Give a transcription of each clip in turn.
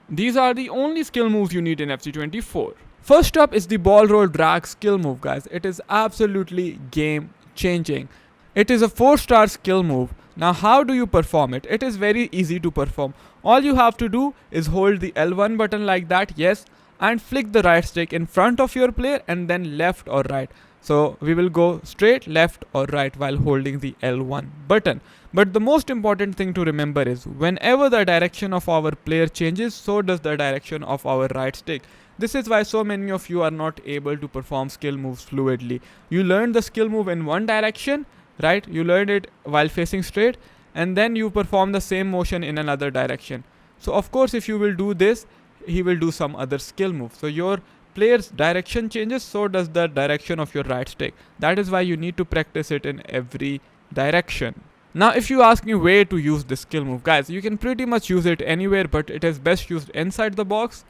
These are the only skill moves you need in FC24. First up is the ball roll drag skill move, guys. It is absolutely game changing. It is a 4-star skill move. Now, how do you perform it? It is very easy to perform. All you have to do is hold the L1 button like that, yes, and flick the right stick in front of your player and then left or right. So we will go straight, left or right while holding the L1 button. But the most important thing to remember is whenever the direction of our player changes, so does the direction of our right stick. This is why so many of you are not able to perform skill moves fluidly. You learn the skill move in one direction, right? You learned it while facing straight, and then you perform the same motion in another direction. So of course, if you will do this, he will do some other skill move. So your player's direction changes, so does the direction of your right stick. That is why you need to practice it in every direction. Now, if you ask me where to use this skill move, guys, you can pretty much use it anywhere, but it is best used inside the box,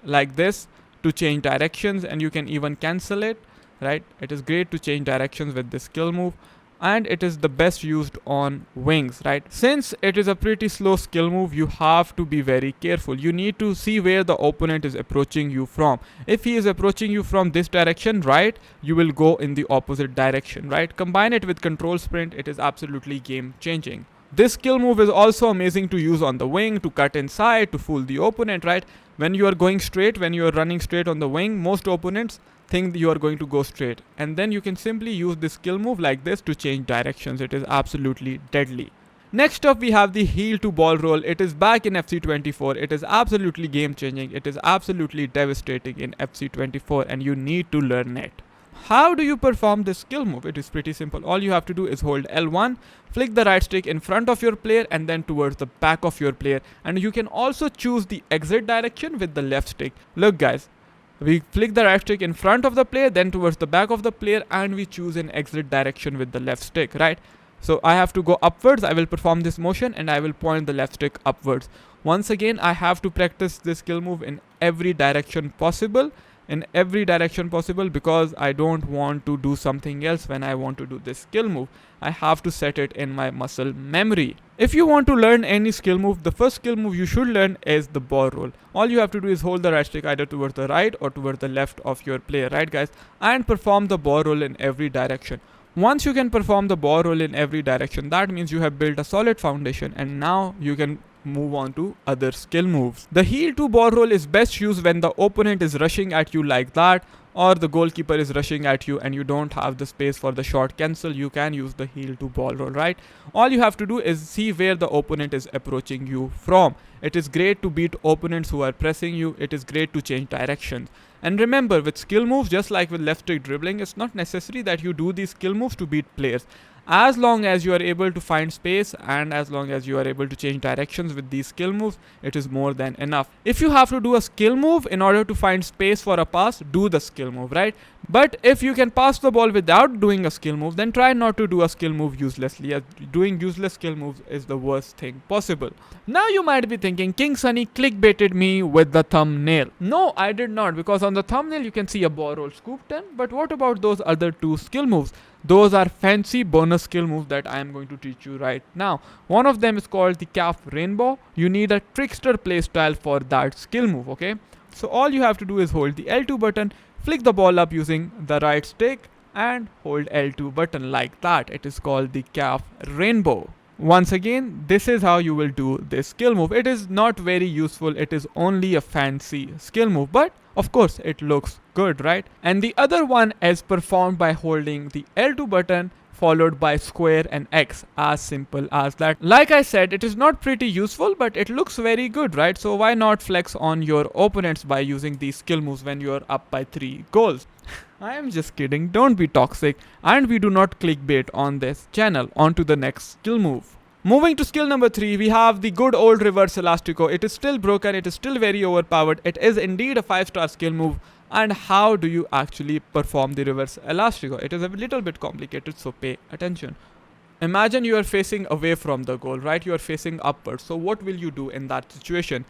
like this, to change directions, and you can even cancel it, right? It is great to change directions with this skill move, and it is the best used on wings, right? Since it is a pretty slow skill move, you have to be very careful. You need to see where the opponent is approaching you from. If he is approaching you from this direction, right, you will go in the opposite direction, right? Combine it with control sprint, it is absolutely game changing. This skill move is also amazing to use on the wing, to cut inside, to fool the opponent, right? When you are going straight, when you are running straight on the wing, most opponents think you are going to go straight. And then you can simply use this skill move like this to change directions. It is absolutely deadly. Next up, we have the heel to ball roll. It is back in FC24. It is absolutely game changing. It is absolutely devastating in FC24, and you need to learn it. How do you perform this skill move? It is pretty simple. All you have to do is hold L1, flick the right stick in front of your player and then towards the back of your player. And you can also choose the exit direction with the left stick. Look guys, we flick the right stick in front of the player, then towards the back of the player, and we choose an exit direction with the left stick, right? So I have to go upwards, I will perform this motion and I will point the left stick upwards. Once again, I have to practice this skill move in every direction possible. Because I don't want to do something else when I want to do this skill move. I have to set it in my muscle memory. If you want to learn any skill move, the first skill move you should learn is the ball roll. All you have to do is hold the right stick either towards the right or towards the left of your player, right guys, and perform the ball roll in every direction. Once you can perform the ball roll in every direction, that means you have built a solid foundation, and now you can move on to other skill moves. The heel to ball roll is best used when the opponent is rushing at you like that, or the goalkeeper is rushing at you and you don't have the space for the shot cancel. You can use the heel to ball roll, right? All you have to do is see where the opponent is approaching you from. It is great to beat opponents who are pressing you. It is great to change directions. And remember, with skill moves, just like with left stick dribbling, it's not necessary that you do these skill moves to beat players. As long as you are able to find space and as long as you are able to change directions with these skill moves, it is more than enough. If you have to do a skill move in order to find space for a pass, do the skill move, right? But if you can pass the ball without doing a skill move, then try not to do a skill move uselessly, as doing useless skill moves is the worst thing possible. Now you might be thinking, King Sunny clickbaited me with the thumbnail. No, I did not, because on the thumbnail you can see a ball roll scoop 10, but what about those other two skill moves? Those are fancy bonus skill moves that I am going to teach you right now. One of them is called the calf rainbow. You need a trickster playstyle for that skill move, okay? So all you have to do is hold the L2 button, flick the ball up using the right stick and hold L2 button like that. It is called the calf rainbow. Once again, this is how you will do this skill move. It is not very useful. It is only a fancy skill move, but of course it looks good, right? And the other one is performed by holding the L2 button followed by square and X. As simple as that. Like I said, it is not pretty useful, but it looks very good, right? So why not flex on your opponents by using these skill moves when you are up by 3 goals? I am just kidding, don't be toxic, and we do not clickbait on this channel. On to the next skill move. Moving to skill number 3, we have the good old reverse elastico. It is still broken, it is still very overpowered. It is indeed a 5-star skill move. And how do you actually perform the reverse elastico? It is a little bit complicated, so pay attention. Imagine you are facing away from the goal, right? You are facing upwards. So what will you do in that situation?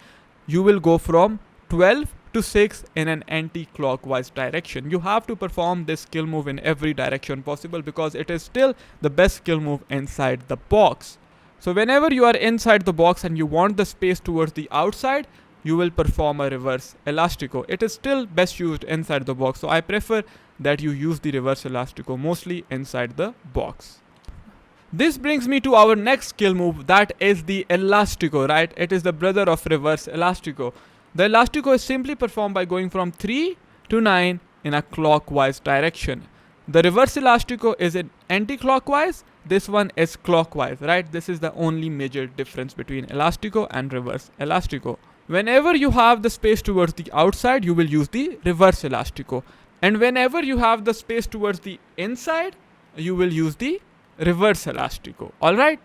You will go from 12 to 6 in an anti-clockwise direction. You have to perform this skill move in every direction possible because it is still the best skill move inside the box. So whenever you are inside the box and you want the space towards the outside, you will perform a reverse elastico. It is still best used inside the box, so I prefer that you use the reverse elastico mostly inside the box. This brings me to our next skill move, that is the elastico, right? It is the brother of reverse elastico. The elastico is simply performed by going from 3 to 9 in a clockwise direction. The reverse elastico is in anti-clockwise, this one is clockwise, right? This is the only major difference between elastico and reverse elastico. Whenever you have the space towards the outside, you will use the reverse elastico. And whenever you have the space towards the inside, you will use the reverse elastico. Alright?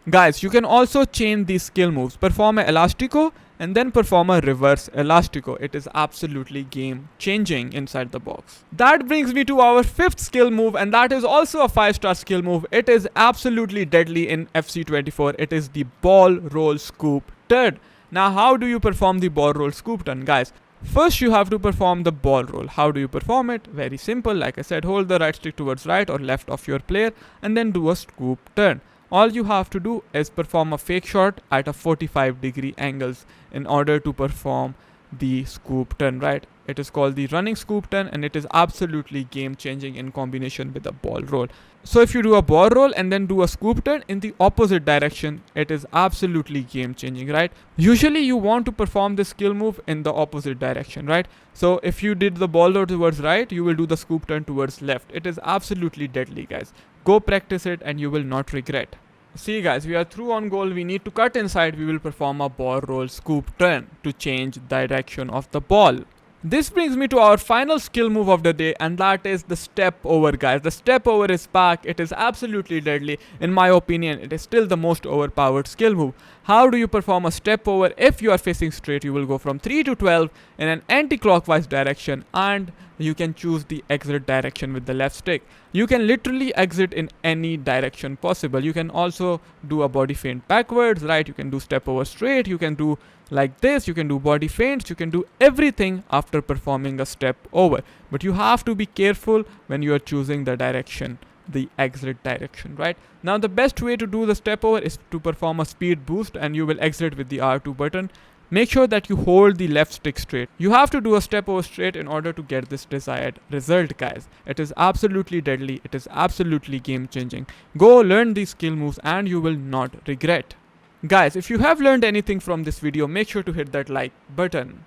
Guys, you can also change these skill moves. Perform a elastico and then perform a reverse elastico. It is absolutely game changing inside the box. That brings me to our fifth skill move, and that is also a 5-star skill move. It is absolutely deadly in FC24. It is the ball roll scoop turn. Now, how do you perform the ball roll scoop turn, guys? First, you have to perform the ball roll. How do you perform it? Very simple. Like I said, hold the right stick towards right or left of your player and then do a scoop turn. All you have to do is perform a fake shot at a 45-degree angles in order to perform the scoop turn, right? It is called the running scoop turn, and it is absolutely game changing in combination with a ball roll. So if you do a ball roll and then do a scoop turn in the opposite direction, it is absolutely game changing, right? Usually you want to perform this skill move in the opposite direction, right? So if you did the ball roll towards right, you will do the scoop turn towards left. It is absolutely deadly, guys. Go practice it and you will not regret. See guys, we are through on goal. We need to cut inside. We will perform a ball roll scoop turn to change direction of the ball. This brings me to our final skill move of the day, and that is the step over, guys. The step over is back. It is absolutely deadly. In my opinion, it is still the most overpowered skill move. How do you perform a step over? If you are facing straight, you will go from 3 to 12 in an anti-clockwise direction, and you can choose the exit direction with the left stick. You can literally exit in any direction possible. You can also do a body feint backwards, right? You can do step over straight. You can do like this. You can do body feints. You can do everything after performing a step over. But you have to be careful when you are choosing the direction, the exit direction, right? Now the best way to do the step over is to perform a speed boost, and you will exit with the R2 button. Make sure that you hold the left stick straight. You have to do a step over straight in order to get this desired result, guys. It is absolutely deadly. It is absolutely game changing. Go learn these skill moves and you will not regret. Guys, if you have learned anything from this video, make sure to hit that like button.